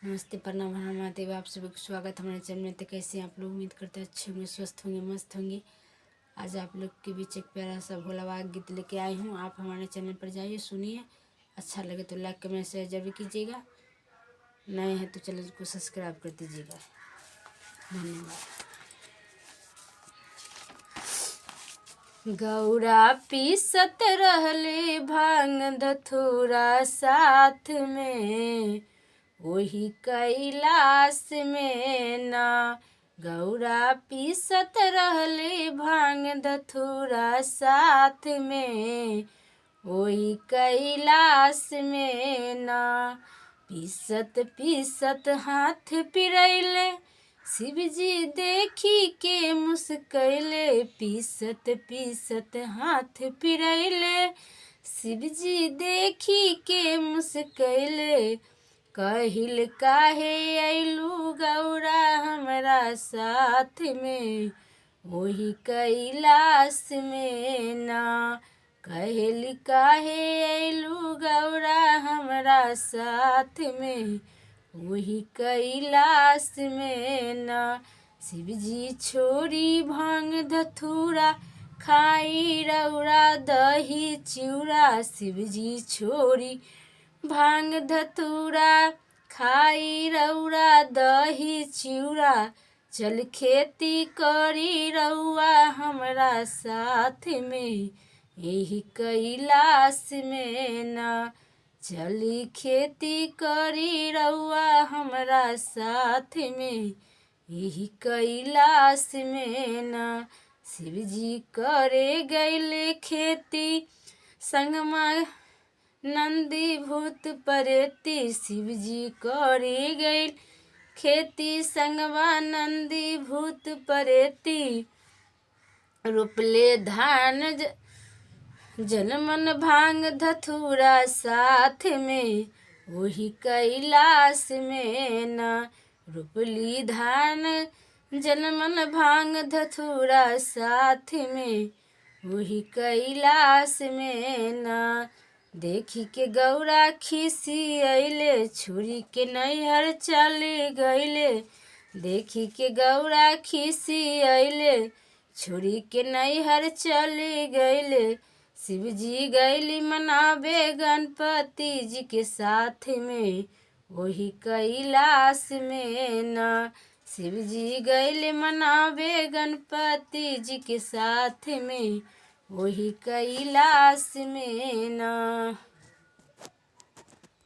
नमस्ते, प्रणाम, हर महादेव। आप सभी को स्वागत हमारे चैनल में। तो कैसे हैं आप लोग? उम्मीद करते हैं अच्छे होंगे, स्वस्थ होंगे, मस्त होंगे। आज आप लोग के बीच एक प्यारा सा भोला बाबा गीत लेके आई हूँ। आप हमारे चैनल पर जाइए, सुनिए। अच्छा लगे तो लाइक कमेंट शेयर जरूर कीजिएगा। नए हैं तो चैनल को सब्सक्राइब कर दीजिएगा। धन्यवाद। गौरा पीसत रहले भांग धतूरा साथ में, वही कैलाश में ना। गौरा पीसत रहले भांग धतूरा साथ में, वही कैलाश में ना। पीसत पीसत हाथ पिरैले, शिव जी देखी के मुस्कैले। पीसत पीसत हाथ पिरैले, शिव जी देखी के मुस्कैले। कहिल काहे अइलू गौरा हमरा साथ में, वही कैलाश में ना। कहिल काहे अइलू गौरा हमरा साथ में, वही कैलाश में ना। शिव जी छोरी भांग धतूरा खाई रौरा दही चिउरा। शिव जी छोरी भांग धतूरा खाई रौरा दही चिउरा। चल खेती करी रउआ हमरा साथ में, यही कैलाश में ना। चली खेती करी रउआ हमरा साथ में, यही कैलाश में ना। शिव जी करे गैले खेती संगमा नंदी भूत परेती। शिव जी करे गैल खेती संगवा नंदी भूत परेती। रोपले धान जनमन भांग धतूरा साथ में, वही कैलाश में ना। रोपली धान जनमन भांग धतूरा साथ में, वही कैलाश में ना। देखी के गौरा खिसी अइले, छुरी के नैहर चले गइले। देखी के गौरा खिसी अइले, छुरी के नैहर चले गइले। शिव जी गैली मनावे गणपति जी के साथ में, वही कैलाश में ना। शिव जी गैले मनावे गणपति जी के साथ में, वही कैलाश में ना।